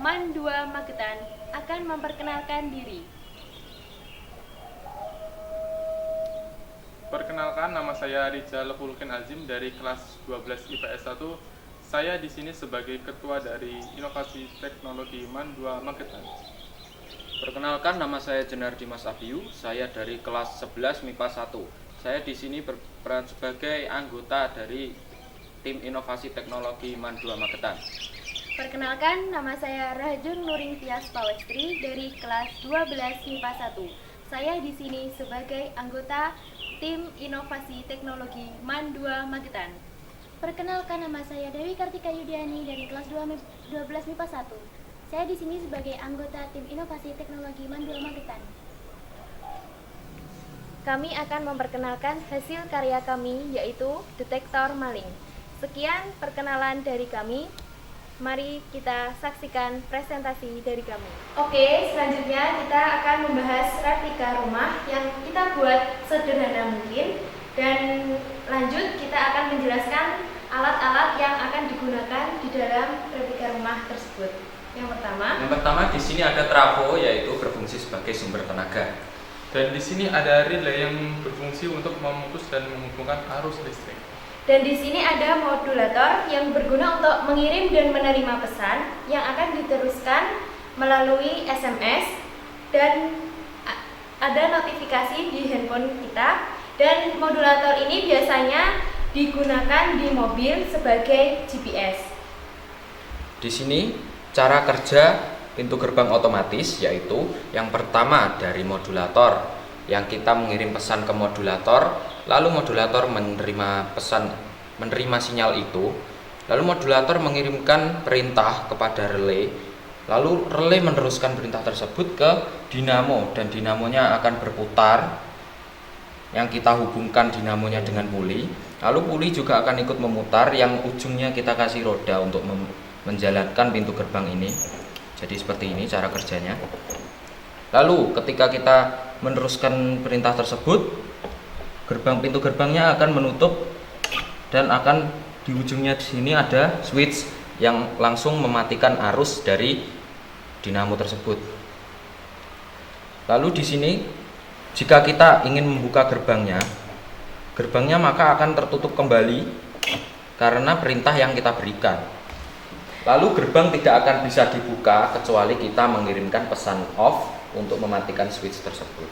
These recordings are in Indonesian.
MAN 2 Magetan akan memperkenalkan diri. Perkenalkan, nama saya Rizal Fulken Azim dari kelas 12 IPS 1. Saya di sini sebagai ketua dari Inovasi Teknologi MAN 2 Magetan. Perkenalkan, nama saya Jenar Dimas Abiyu, saya dari kelas 11 MIPA 1. Saya di sini berperan sebagai anggota dari tim Inovasi Teknologi MAN 2 Magetan. Perkenalkan, nama saya Rahajun Nuring Tias Pawestri dari kelas 12 MIPA 1. Saya di sini sebagai anggota tim Inovasi Teknologi MAN 2 Magetan. Perkenalkan, nama saya Dewi Kartika Yudiani dari kelas 12 MIPA 1. Saya di sini sebagai anggota tim Inovasi Teknologi MAN 2 Magetan. Kami akan memperkenalkan hasil karya kami, yaitu detektor maling. Sekian perkenalan dari kami. Mari kita saksikan presentasi dari kami. Oke, selanjutnya kita akan membahas replika rumah yang kita buat sederhana mungkin. Dan lanjut kita akan menjelaskan alat-alat yang akan digunakan di dalam replika rumah tersebut. Yang pertama di sini ada trafo, yaitu berfungsi sebagai sumber tenaga. Dan di sini ada relay yang berfungsi untuk memutus dan menghubungkan arus listrik. Dan di sini ada modulator yang berguna untuk mengirim dan menerima pesan yang akan diteruskan melalui SMS, dan ada notifikasi di handphone kita. Dan modulator ini biasanya digunakan di mobil sebagai GPS. Di sini cara kerja pintu gerbang otomatis, yaitu yang pertama dari modulator, yang kita mengirim pesan ke modulator, lalu modulator menerima sinyal itu, lalu modulator mengirimkan perintah kepada relay, lalu relay meneruskan perintah tersebut ke dinamo, dan dinamonya akan berputar, yang kita hubungkan dinamonya dengan puli, lalu puli juga akan ikut memutar, yang ujungnya kita kasih roda untuk menjalankan pintu gerbang ini. Jadi seperti ini cara kerjanya. Lalu ketika kita meneruskan perintah tersebut, pintu gerbangnya akan menutup, dan akan di ujungnya di sini ada switch yang langsung mematikan arus dari dinamo tersebut. Lalu di sini jika kita ingin membuka gerbangnya maka akan tertutup kembali karena perintah yang kita berikan. Lalu gerbang tidak akan bisa dibuka kecuali kita mengirimkan pesan off untuk mematikan switch tersebut.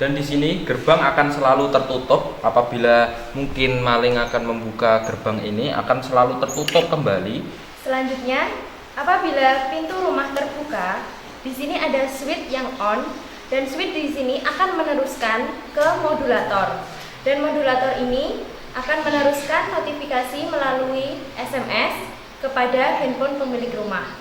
Dan di sini gerbang akan selalu tertutup. Apabila mungkin maling akan membuka gerbang ini, akan selalu tertutup kembali. Selanjutnya, apabila pintu rumah terbuka, di sini ada switch yang on, dan switch di sini akan meneruskan ke modulator. Dan modulator ini akan meneruskan notifikasi melalui SMS kepada handphone pemilik rumah.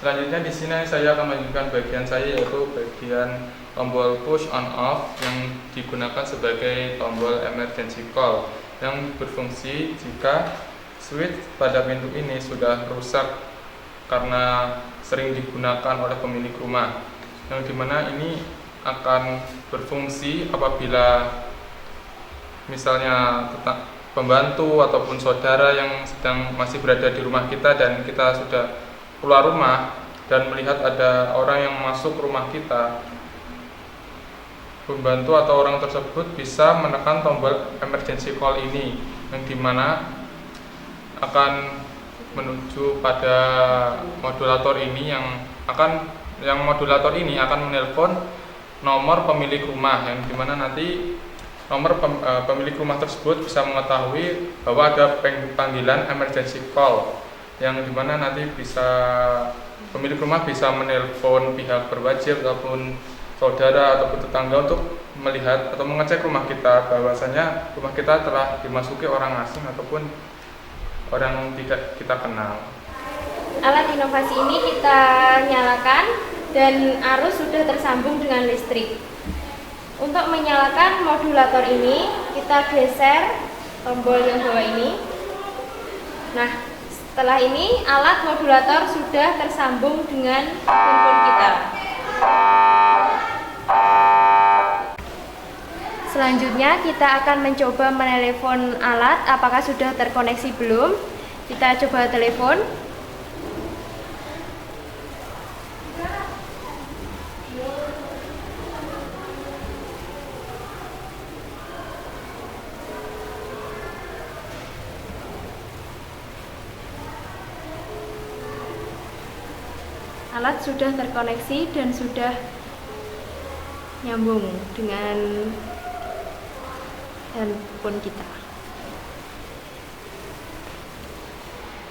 Selanjutnya di sini saya akan menunjukkan bagian saya, yaitu bagian tombol push on off yang digunakan sebagai tombol emergency call yang berfungsi jika switch pada pintu ini sudah rusak karena sering digunakan oleh pemilik rumah, yang dimana ini akan berfungsi apabila misalnya pembantu ataupun saudara yang sedang masih berada di rumah kita dan kita sudah keluar rumah dan melihat ada orang yang masuk rumah kita, pembantu atau orang tersebut bisa menekan tombol emergency call ini, yang dimana akan menuju pada modulator ini, yang modulator ini akan menelpon nomor pemilik rumah, yang dimana nanti pemilik rumah tersebut bisa mengetahui bahwa ada panggilan emergency call, yang dimana nanti pemilik rumah bisa menelpon pihak berwajib ataupun saudara ataupun tetangga untuk melihat atau mengecek rumah kita, bahwasanya rumah kita telah dimasuki orang asing ataupun orang yang tidak kita kenal. Alat inovasi ini kita nyalakan dan arus sudah tersambung dengan listrik. Untuk menyalakan modulator ini, kita geser tombol yang bawah ini. Nah, setelah ini alat modulator sudah tersambung dengan handphone kita. Selanjutnya kita akan mencoba menelepon alat apakah sudah terkoneksi belum. Kita coba telepon. Alat sudah terkoneksi dan sudah nyambung dengan handphone kita.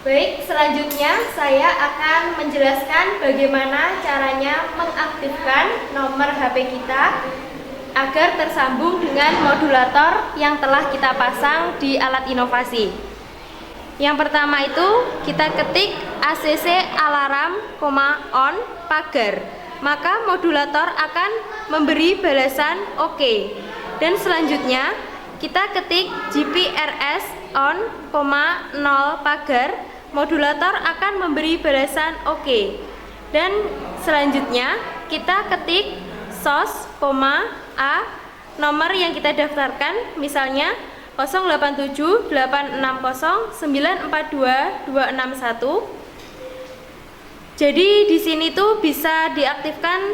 Baik, selanjutnya saya akan menjelaskan bagaimana caranya mengaktifkan nomor HP kita agar tersambung dengan modulator yang telah kita pasang di alat inovasi. Yang pertama itu kita ketik ACC alarm, on pagar. Maka modulator akan memberi balasan OK. Dan selanjutnya kita ketik GPRS on, 0 pagar. Modulator akan memberi balasan OK. Dan selanjutnya kita ketik SOS, A nomor yang kita daftarkan, misalnya 087 860 942 261. Jadi di sini tuh bisa diaktifkan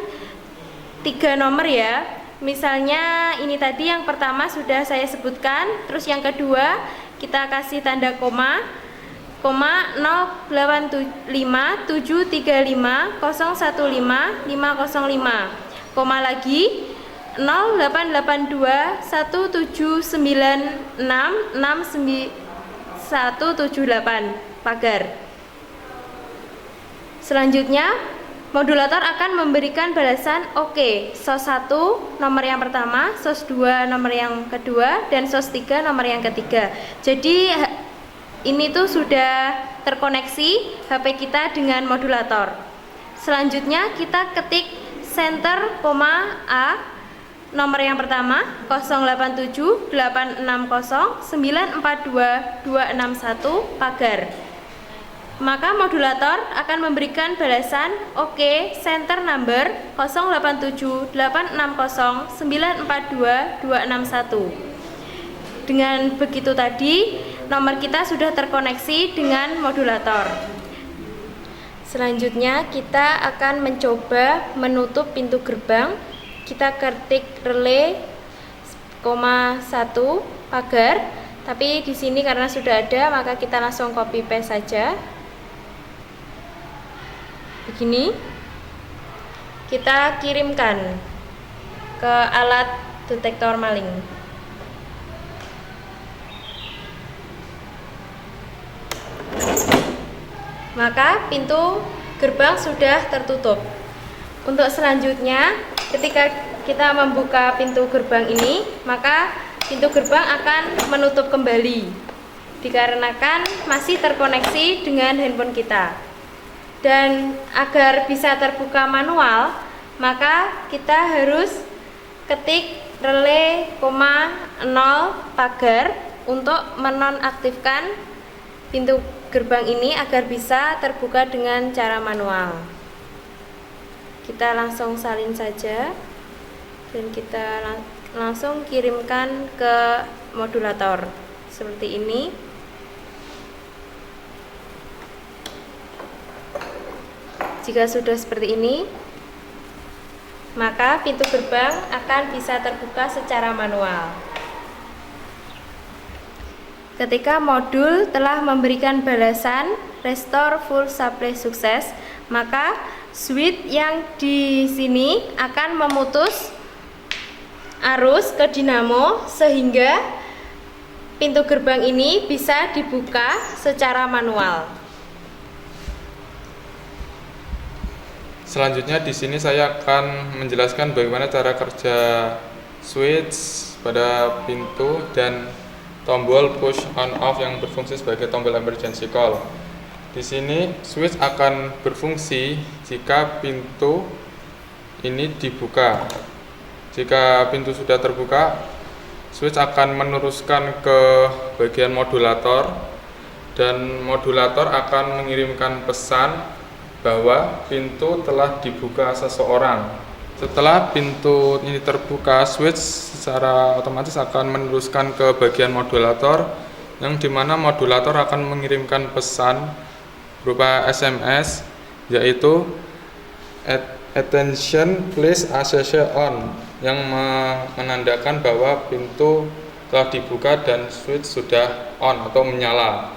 3 nomor ya. Misalnya ini tadi yang pertama sudah saya sebutkan, terus yang kedua kita kasih tanda koma 085735 035 505, koma lagi 0882 1796 69178 pagar. Selanjutnya modulator akan memberikan balasan OK. SOS 1 nomor yang pertama, SOS 2 nomor yang kedua, dan SOS 3 nomor yang ketiga. Jadi ini tuh sudah terkoneksi HP kita dengan modulator. Selanjutnya kita ketik center, A nomor yang pertama 087 860 942 261 pagar. Maka modulator akan memberikan balasan OK center number 087 860 942 261. Dengan begitu tadi nomor kita sudah terkoneksi dengan modulator. Selanjutnya kita akan mencoba menutup pintu gerbang. Kita ketik relay, 1 pagar. Tapi di sini karena sudah ada, maka kita langsung copy paste saja. Begini. Kita kirimkan ke alat detektor maling. Maka pintu gerbang sudah tertutup. Untuk selanjutnya, ketika kita membuka pintu gerbang ini, maka pintu gerbang akan menutup kembali dikarenakan masih terkoneksi dengan handphone kita. Dan agar bisa terbuka manual, maka kita harus ketik relay, 0 pagar untuk menonaktifkan pintu gerbang ini agar bisa terbuka dengan cara manual. Kita langsung salin saja dan kita langsung kirimkan ke modulator seperti ini. Jika sudah seperti ini, maka pintu gerbang akan bisa terbuka secara manual. Ketika modul telah memberikan balasan restore full supply sukses, maka switch yang di sini akan memutus arus ke dinamo sehingga pintu gerbang ini bisa dibuka secara manual. Selanjutnya di sini saya akan menjelaskan bagaimana cara kerja switch pada pintu dan tombol push on off yang berfungsi sebagai tombol emergency call. Di sini switch akan berfungsi jika pintu ini dibuka. Jika pintu sudah terbuka, switch akan meneruskan ke bagian modulator dan modulator akan mengirimkan pesan bahwa pintu telah dibuka seseorang. Setelah pintu ini terbuka, switch secara otomatis akan meneruskan ke bagian modulator yang dimana modulator akan mengirimkan pesan berupa SMS, yaitu attention please access on, yang menandakan bahwa pintu telah dibuka dan switch sudah on atau menyala.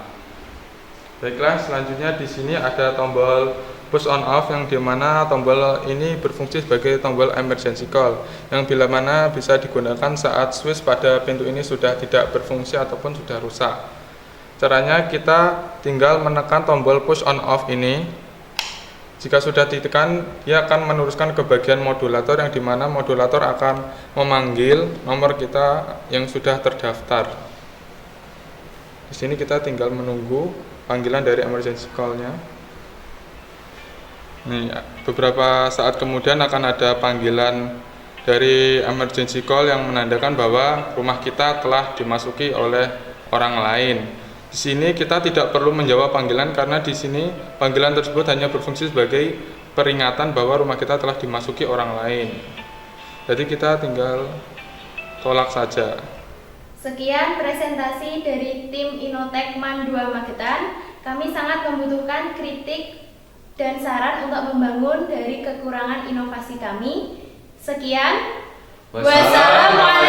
Baiklah, selanjutnya di sini ada tombol push on off, yang dimana tombol ini berfungsi sebagai tombol emergency call, yang bila mana bisa digunakan saat switch pada pintu ini sudah tidak berfungsi ataupun sudah rusak. Caranya kita tinggal menekan tombol push on off ini. Jika sudah ditekan, dia akan meneruskan ke bagian modulator, yang dimana modulator akan memanggil nomor kita yang sudah terdaftar. Di sini kita tinggal menunggu panggilan dari emergency call-nya. Nih, beberapa saat kemudian akan ada panggilan dari emergency call yang menandakan bahwa rumah kita telah dimasuki oleh orang lain. Di sini kita tidak perlu menjawab panggilan, karena di sini panggilan tersebut hanya berfungsi sebagai peringatan bahwa rumah kita telah dimasuki orang lain. Jadi kita tinggal tolak saja. Sekian presentasi dari tim Innotek MAN 2 Magetan. Kami sangat membutuhkan kritik dan saran untuk membangun dari kekurangan inovasi kami. Sekian. Wassalamualaikum.